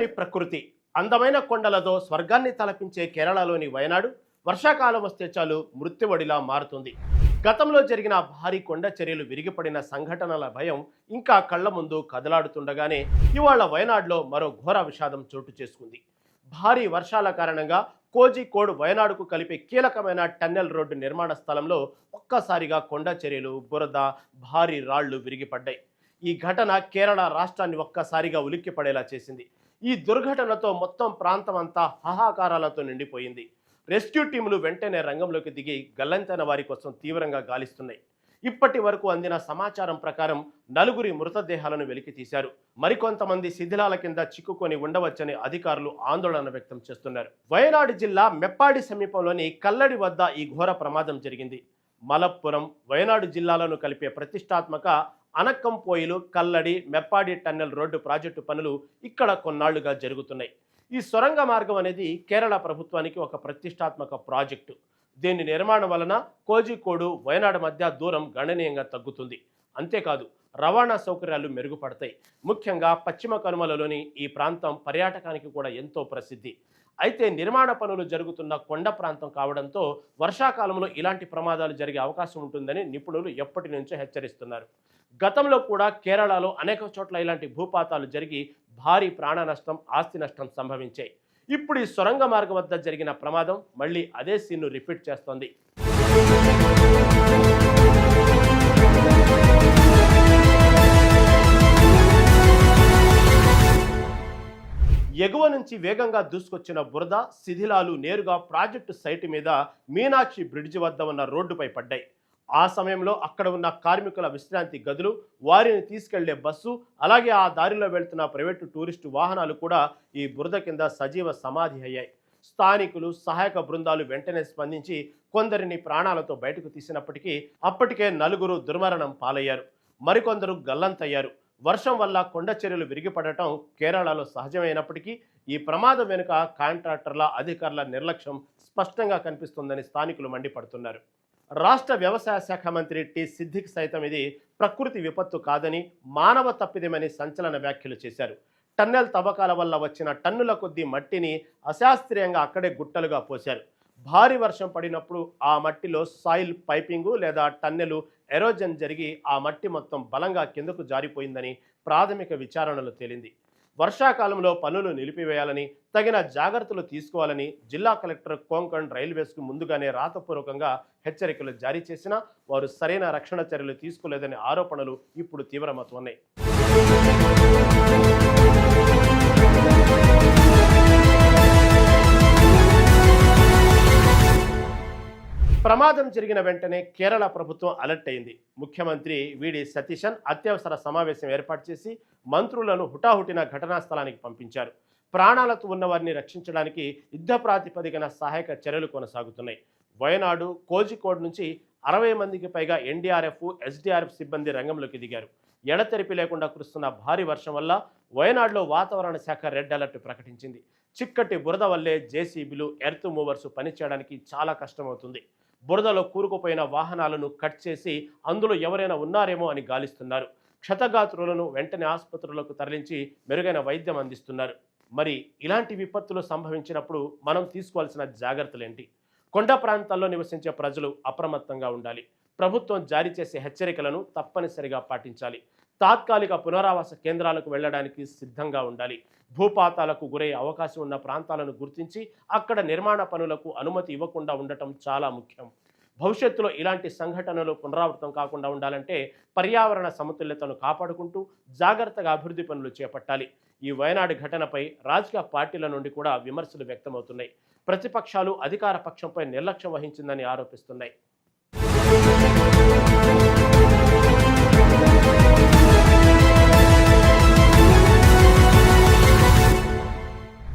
పచ్చని ప్రకృతి, అందమైన కొండలతో స్వర్గాన్ని తలపించే కేరళలోని వయనాడు వర్షాకాలం వస్తే చాలు మృత్యువడిలా మారుతుంది. గతంలో జరిగిన భారీ కొండ చర్యలు విరిగిపడిన సంఘటనల భయం ఇంకా కళ్ల ముందు కదలాడుతుండగానే ఇవాళ వయనాడులో మరో ఘోర విషాదం చోటు చేసుకుంది. భారీ వర్షాల కారణంగా కోజికోడ్ వయనాడుకు కలిపే కీలకమైన టన్నెల్ రోడ్డు నిర్మాణ స్థలంలో ఒక్కసారిగా కొండ చర్యలు, బురద, భారీ రాళ్లు విరిగిపడ్డాయి. ఈ ఘటన కేరళ రాష్ట్రాన్ని ఒక్కసారిగా ఉలిక్కిపడేలా చేసింది. ఈ దుర్ఘటనతో మొత్తం ప్రాంతం అంతా హాహాకారాలతో నిండిపోయింది. రెస్క్యూ టీములు వెంటనే రంగంలోకి దిగి గల్లంతైన వారి కోసం తీవ్రంగా గాలిస్తున్నాయి. ఇప్పటి వరకు అందిన సమాచారం ప్రకారం 4 మృతదేహాలను వెలికి తీశారు. మరికొంతమంది శిథిలాల కింద చిక్కుకొని ఉండవచ్చని అధికారులు ఆందోళన వ్యక్తం చేస్తున్నారు. వయనాడు జిల్లా మెప్పాడి సమీపంలోని కల్లడి వద్ద ఈ ఘోర ప్రమాదం జరిగింది. మలప్పురం, వయనాడు జిల్లాలను కలిపే ప్రతిష్టాత్మక అనక్కంపోయిలు, Kalladi, Meppadi tunnel road project పనులు ఇక్కడ కొన్నాళ్లుగా జరుగుతున్నాయి. ఈ సొరంగ మార్గం అనేది కేరళ ప్రభుత్వానికి ఒక ప్రతిష్టాత్మక ప్రాజెక్టు. దీని నిర్మాణం వలన కోజికోడు, వయనాడు మధ్య దూరం గణనీయంగా తగ్గుతుంది. అంతేకాదు, రవాణా సౌకర్యాలు మెరుగుపడతాయి. ముఖ్యంగా పశ్చిమ కనుమలలోని ఈ ప్రాంతం పర్యాటకానికి కూడా ఎంతో ప్రసిద్ధి. అయితే నిర్మాణ పనులు జరుగుతున్న కొండ ప్రాంతం కావడంతో వర్షాకాలంలో ఇలాంటి ప్రమాదాలు జరిగే అవకాశం ఉంటుందని నిపుణులు ఎప్పటి నుంచో హెచ్చరిస్తున్నారు. గతంలో కూడా కేరళలో అనేక చోట్ల ఇలాంటి భూపాతాలు జరిగి భారీ ప్రాణ నష్టం, ఆస్తి నష్టం సంభవించాయి. ఇప్పుడు ఈ సొరంగ మార్గం వద్ద జరిగిన ప్రమాదం మళ్ళీ అదే సీన్ను రిపీట్ చేస్తోంది. ఎగువ నుంచి వేగంగా దూసుకొచ్చిన బురద, శిథిలాలు నేరుగా ప్రాజెక్టు సైటు మీద మీనాక్షి బ్రిడ్జి వద్ద ఉన్న రోడ్డుపై పడ్డాయి. ఆ సమయంలో అక్కడ ఉన్న కార్మికుల విశ్రాంతి గదులు, వారిని తీసుకెళ్లే బస్సు, అలాగే ఆ దారిలో వెళ్తున్న ప్రైవేటు టూరిస్టు వాహనాలు కూడా ఈ బురద కింద సజీవ సమాధి అయ్యాయి. స్థానికులు, సహాయక బృందాలు వెంటనే స్పందించి కొందరిని ప్రాణాలతో బయటకు తీసినప్పటికీ అప్పటికే 4 దుర్మరణం పాలయ్యారు. మరికొందరు గల్లంతయ్యారు. వర్షం వల్ల కొండ చర్యలు విరిగిపడటం కేరళలో సహజమైనప్పటికీ ఈ ప్రమాదం వెనుక కాంట్రాక్టర్ల, అధికారుల నిర్లక్ష్యం స్పష్టంగా కనిపిస్తుందని స్థానికులు మండిపడుతున్నారు. రాష్ట్ర వ్యవసాయ శాఖ మంత్రి టి సిద్దిక్ సైతం ఇది ప్రకృతి విపత్తు కాదని, మానవ తప్పిదమని సంచలన వ్యాఖ్యలు చేశారు. టన్నెల్ తవ్వకాల వల్ల వచ్చిన టన్నుల కొద్దీ మట్టిని అశాస్త్రీయంగా అక్కడే గుట్టలుగా పోశారు. భారీ వర్షం పడినప్పుడు ఆ మట్టిలో సాయిల్ పైపింగు లేదా టన్నెలు ఎరోజన్ జరిగి ఆ మట్టి మొత్తం బలంగా కిందకు జారిపోయిందని ప్రాథమిక విచారణలో తేలింది. వర్షాకాలంలో పనులు నిలిపివేయాలని, తగిన జాగ్రత్తలు తీసుకోవాలని జిల్లా కలెక్టర్ కోంకణ్ రైల్వేస్కు ముందుగానే రాతపూర్వకంగా హెచ్చరికలు జారీ చేసినా వారు సరైన రక్షణ చర్యలు తీసుకోలేదనే ఆరోపణలు ఇప్పుడు తీవ్రమవుతున్నాయి. ప్రమాదం జరిగిన వెంటనే కేరళ ప్రభుత్వం అలర్ట్ అయింది. ముఖ్యమంత్రి విడి సతీశన్ అత్యవసర సమావేశం ఏర్పాటు చేసి మంత్రులను హుటాహుటిన ఘటనా స్థలానికి పంపించారు. ప్రాణాలతో ఉన్నవారిని రక్షించడానికి యుద్ధ ప్రాతిపదికన సహాయక చర్యలు కొనసాగుతున్నాయి. వయనాడు, కోజికోడ్ నుంచి 60 మందికి పైగా ఎన్డీఆర్ఎఫ్, ఎస్డీఆర్ఎఫ్ సిబ్బంది రంగంలోకి దిగారు. ఎడతెరిపి లేకుండా కురుస్తున్న భారీ వర్షం వల్ల వయనాడులో వాతావరణ శాఖ రెడ్ అలర్ట్ ప్రకటించింది. చిక్కటి బురద వల్లే జేసీబీలు, ఎర్త్ మూవర్స్ పనిచేయడానికి చాలా కష్టమవుతుంది. బురదలో కూరుకుపోయిన వాహనాలను కట్ చేసి అందులో ఎవరైనా ఉన్నారేమో అని గాలిస్తున్నారు. క్షతగాత్రులను వెంటనే ఆసుపత్రులకు తరలించి మెరుగైన వైద్యం అందిస్తున్నారు. మరి ఇలాంటి విపత్తులు సంభవించినప్పుడు మనం తీసుకోవాల్సిన జాగ్రత్తలేంటి? కొండ ప్రాంతాల్లో నివసించే ప్రజలు అప్రమత్తంగా ఉండాలి. ప్రభుత్వం జారీ చేసే హెచ్చరికలను తప్పనిసరిగా పాటించాలి. తాత్కాలిక పునరావాస కేంద్రాలకు వెళ్లడానికి సిద్ధంగా ఉండాలి. భూపాతాలకు గురయ్యే అవకాశం ఉన్న ప్రాంతాలను గుర్తించి అక్కడ నిర్మాణ పనులకు అనుమతి ఇవ్వకుండా ఉండటం చాలా ముఖ్యం. భవిష్యత్తులో ఇలాంటి సంఘటనలు పునరావృతం కాకుండా ఉండాలంటే పర్యావరణ సమతుల్యతను కాపాడుకుంటూ జాగ్రత్తగా అభివృద్ధి పనులు చేపట్టాలి. ఈ వయనాడు ఘటనపై రాజకీయ పార్టీల నుండి కూడా విమర్శలు వ్యక్తమవుతున్నాయి. ప్రతిపక్షాలు అధికార పక్షంపై నిర్లక్ష్యం వహించిందని ఆరోపిస్తున్నాయి.